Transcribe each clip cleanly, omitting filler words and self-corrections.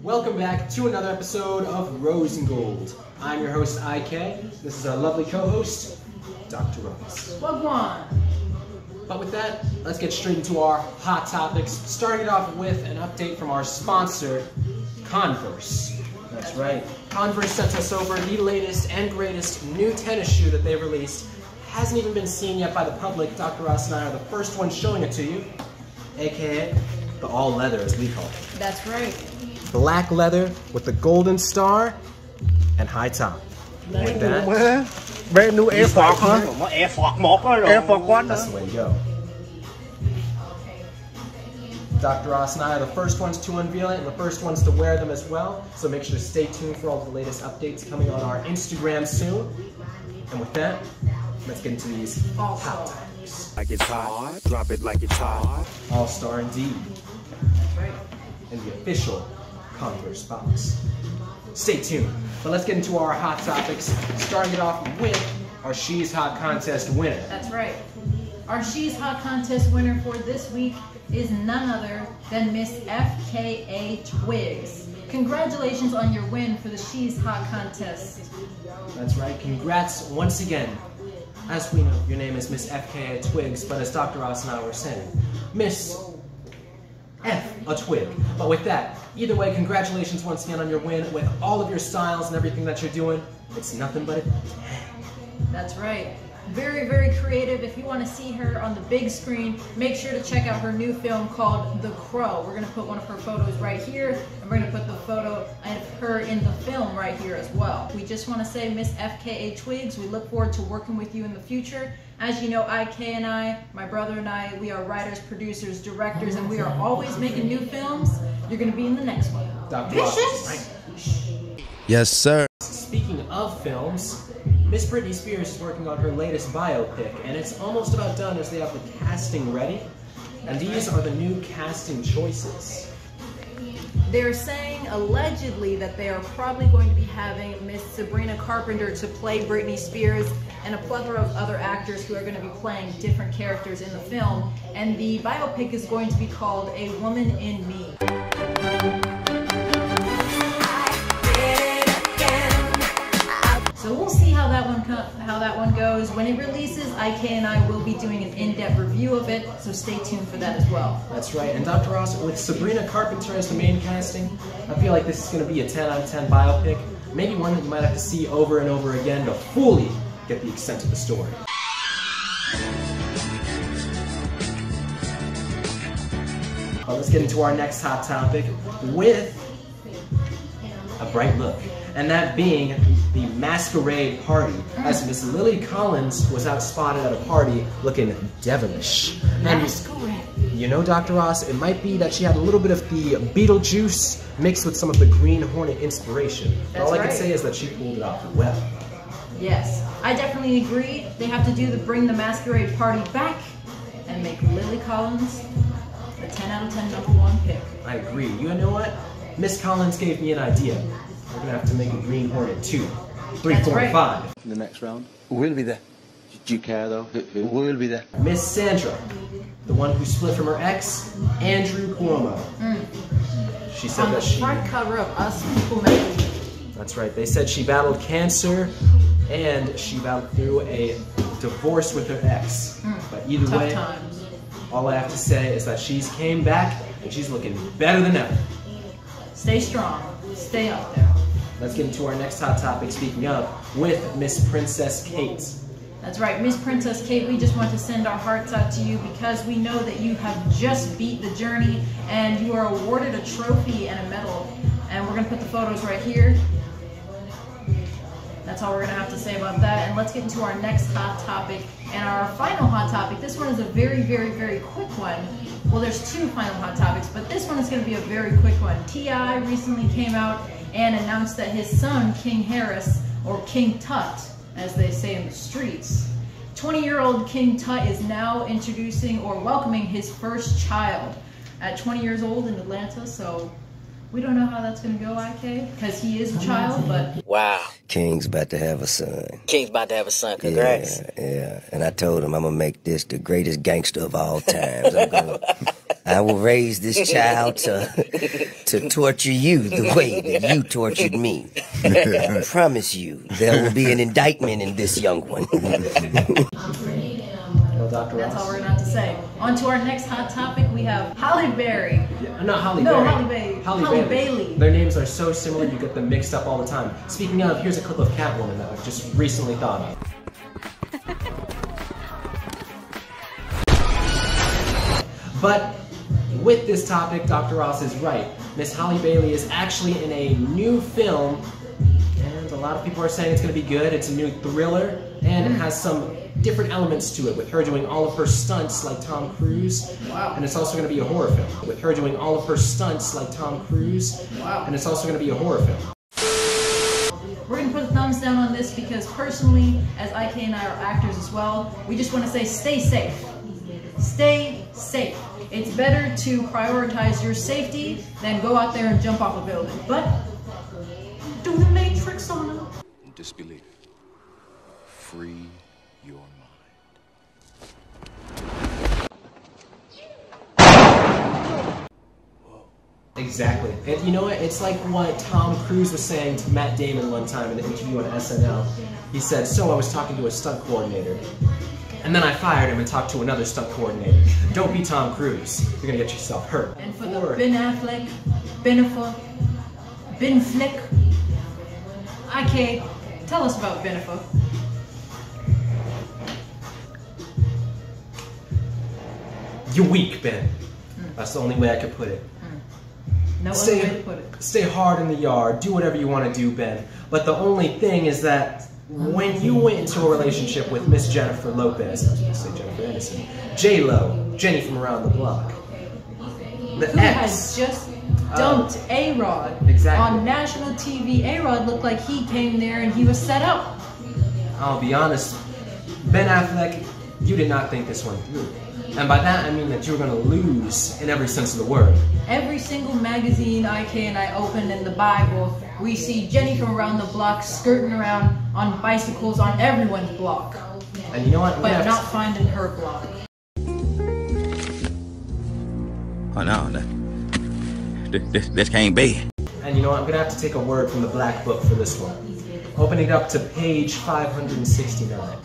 Welcome back to another episode of Rose and Gold. I'm your host, IK. This is our lovely co-host, Dr. Ross. Wagwan. But with that, let's get straight into our hot topics, starting it off with an update from our sponsor, Converse. That's right. Converse sent us over the latest and greatest new tennis shoe that they've released. Hasn't even been seen yet by the public. Dr. Ross and I are the first ones showing it to you, aka the all leather, as we call it. That's right. Black leather with the golden star and high top. With that, brand new Air Force, huh? Air Force One. That's the way to go. Dr. Ross and I are the first ones to unveil it and the first ones to wear them as well. So make sure to stay tuned for all the latest updates coming on our Instagram soon. And with that, let's get into these hot topics. Like it's hot, drop it like it's hot. All-star indeed. That's right. In the official Converse box. Stay tuned. But let's get into our hot topics, starting it off with our She's Hot contest winner. That's right. Our She's Hot contest winner for this week is none other than Miss FKA Twigs. Congratulations on your win for the She's Hot contest. That's right. Congrats once again. As we know, your name is Miss FKA Twigs, but as Dr. Ross and I were saying, Miss F a Twig. But with that, either way, congratulations once again on your win with all of your styles and everything that you're doing. It's nothing but a 10. That's right. Very, very creative. If you want to see her on the big screen, make sure to check out her new film called The Crow. We're going to put one of her photos right here, and we're going to put the photo of her in the film right here as well. We just want to say, Miss FKA Twigs, we look forward to working with you in the future. As you know, IK and I, my brother and I, we are writers, producers, directors, and we are always making new films. You're going to be in the next one. Dr. Ross, Vicious! right? Yes, sir. Speaking of films, Miss Britney Spears is working on her latest biopic, and it's almost about done as they have the casting ready. And these are the new casting choices. They're saying, allegedly, that they are probably going to be having Miss Sabrina Carpenter to play Britney Spears and a plethora of other actors who are going to be playing different characters in the film. And the biopic is going to be called A Woman in Me. So we'll see how that one goes. When it releases, IK and I will be doing an in-depth review of it, so stay tuned for that as well. That's right. And Dr. Ross, with Sabrina Carpenter as the main casting, I feel like this is going to be a 10 out of 10 biopic. Maybe one that you might have to see over and over again to fully get the extent of the story. Well, let's get into our next hot topic with a bright look. And that being the masquerade party, as Miss Lily Collins was out spotted at a party looking devilish. Masquerade. You know, Dr. Ross, it might be that she had a little bit of the Beetlejuice mixed with some of the Green Hornet inspiration. But all I can say is that she pulled it off well. Yes, I definitely agree. They have to do the Bring the Masquerade party back and make Lily Collins a 10 out of 10 #1 pick. I agree. You know what? Miss Collins gave me an idea. We're gonna have to make a Green Hornet 2, 3, 4, and 5. In the next round, who will be there? Do you care though? Who will be there? Miss Sandra, the one who split from her ex, Andrew Cuomo. She said On that the she... front cover of Us People magazine. That's right. They said she battled cancer and she battled through a divorce with her ex. But either Tough way, times. all I have to say is that she's came back and she's looking better than ever. Stay strong. Stay up there. Let's get into our next hot topic, speaking of, with Miss Princess Kate. That's right, Miss Princess Kate, we just want to send our hearts out to you because we know that you have just beat the journey and you are awarded a trophy and a medal. And we're going to put the photos right here. That's all we're going to have to say about that. And let's get into our next hot topic and our final hot topic. This one is a very, very, very quick one. Well, there's two final hot topics, but this one is going to be a very quick one. T.I. recently came out and announced that his son, King Harris, or King Tut, as they say in the streets, 20-year-old King Tut is now introducing or welcoming his first child at 20 years old in Atlanta, so we don't know how that's going to go, IK, because he is a child, but... Wow. King's about to have a son. King's about to have a son. Congrats. Yeah. And I told him I'm going to make this the greatest gangster of all times. I will raise this child to torture you the way that you tortured me. I promise you, there will be an indictment in this young one. Well, Dr. That's Ross. all we're gonna have to say. On to our next hot topic, we have Halle Berry. Yeah, not Halle No, Berry. Halle Bailey. Their names are so similar, you get them mixed up all the time. Speaking of, here's a clip of Catwoman that I've just recently thought of. But with this topic, Dr. Ross is right. Miss Halle Bailey is actually in a new film, and a lot of people are saying it's going to be good. It's a new thriller, and it has some different elements to it, with her doing all of her stunts like Tom Cruise. Wow. And it's also going to be a horror film, with her doing all of her stunts like Tom Cruise. Wow. And it's also going to be a horror film. We're going to put a thumbs down on this because personally, as IK and I are actors as well, we just want to say stay safe. Stay safe. It's better to prioritize your safety than go out there and jump off a building. But do the matrix on them. Disbelief. Free your mind. Exactly. And you know what? It's like what Tom Cruise was saying to Matt Damon one time in an interview on SNL. He said, so I was talking to a stunt coordinator, and then I fired him and talked to another stunt coordinator. Don't be Tom Cruise. You're going to get yourself hurt. And for the Ben Affleck, Ben Flick, IK, tell us about Benefa. You're weak, Ben. That's the only way I could put it. No other way to put it. Stay hard in the yard. Do whatever you want to do, Ben. But the only thing is that when you went into a relationship with Miss Jennifer Lopez, I was going to say Jennifer Aniston, J-Lo, Jenny from around the block, the Who has just dumped A-Rod exactly. on national TV. A-Rod looked like he came there and he was set up. I'll be honest, Ben Affleck, you did not think this one through. And by that I mean that you were going to lose in every sense of the word. Every single magazine IK and I opened in the Bible, we see Jenny from around the block skirting around on bicycles on everyone's block. And you know what? But not finding her block. Oh no, this can't be. And you know what? I'm going to have to take a word from the Black Book for this one. Opening up to page 569.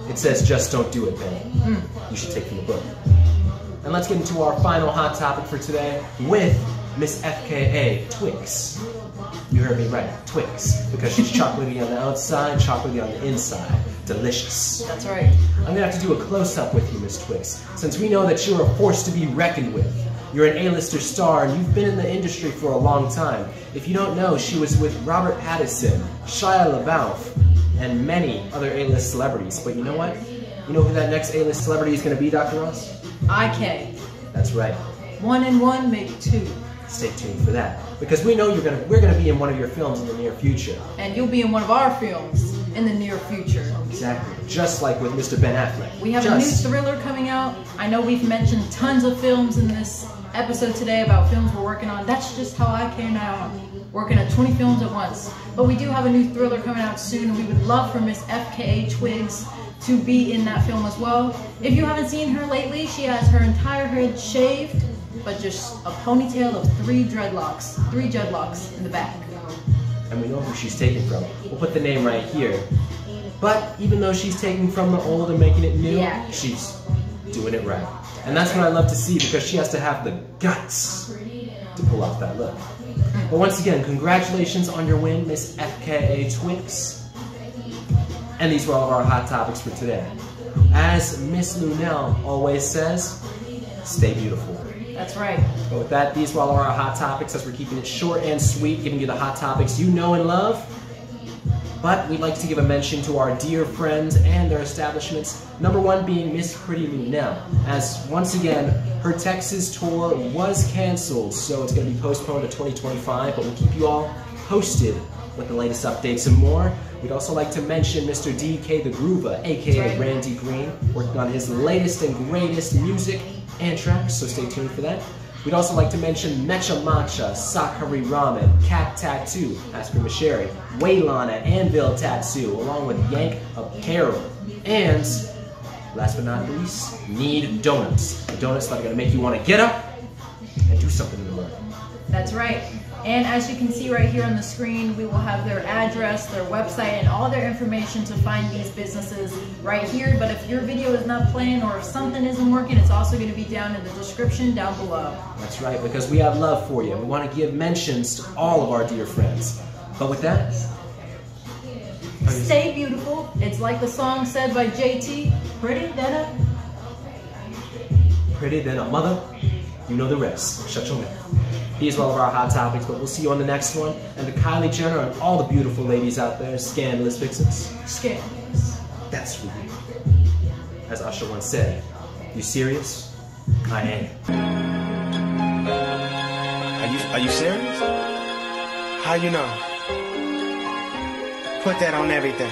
It says, just don't do it, Ben. You should take from the book. And let's get into our final hot topic for today with Miss FKA Twix. You heard me right, Twix. Because she's chocolatey on the outside, chocolatey on the inside. Delicious. That's right. I'm going to have to do a close-up with you, Miss Twix, since we know that you're a force to be reckoned with. You're an A-lister star, and you've been in the industry for a long time. If you don't know, she was with Robert Pattinson, Shia LaBeouf, and many other A-list celebrities. But you know what? You know who that next A-list celebrity is going to be, Dr. Ross? IK. That's right. 1 and 1, maybe 2. Stay tuned for that, because we know we're gonna be in one of your films in the near future. And you'll be in one of our films in the near future. Exactly. Just like with Mr. Ben Affleck. We have a new thriller coming out. I know we've mentioned tons of films in this episode today about films we're working on. That's just how I came out, working on 20 films at once. But we do have a new thriller coming out soon, and we would love for Miss FKA Twigs to be in that film as well. If you haven't seen her lately, she has her entire head shaved, but just a ponytail of 3 dreadlocks in the back. And we know who she's taken from. We'll put the name right here. But even though she's taking from the old and making it new, she's doing it right. And that's what I love to see, because she has to have the guts to pull off that look. But once again, congratulations on your win, Miss FKA Twigs. And these were all of our hot topics for today. As Miss Lunell always says, stay beautiful. That's right. But with that, these were all of our hot topics, as we're keeping it short and sweet, giving you the hot topics you know and love. But we'd like to give a mention to our dear friends and their establishments. Number 1 being Miss Pretty Lunell, as once again, her Texas tour was canceled, so it's going to be postponed to 2025, but we'll keep you all posted with the latest updates and more. We'd also like to mention Mr. DK the Groover, aka Randy Green, working on his latest and greatest music and tracks, so stay tuned for that. We'd also like to mention Matcha, Sakari Ramen, Cat Tattoo, Asker Masheri, Waylon at Anvil Tattoo, along with Yank Apparel. And last but not least, Knead donuts. The donuts that are gonna make you wanna get up and do something in the morning. That's right. And as you can see right here on the screen, we will have their address, their website, and all their information to find these businesses right here. But if your video is not playing or if something isn't working, it's also going to be down in the description down below. That's right, because we have love for you. We want to give mentions to all of our dear friends. But with that, stay beautiful. It's like the song said by JT, pretty than a mother. You know the rest. Shut your mouth. These are all of our hot topics, but we'll see you on the next one. And to Kylie Jenner and all the beautiful ladies out there, scandalous vixens. Scandalous. That's for you. As Usher once said, you serious? I am. Are you serious? How you know? Put that on everything.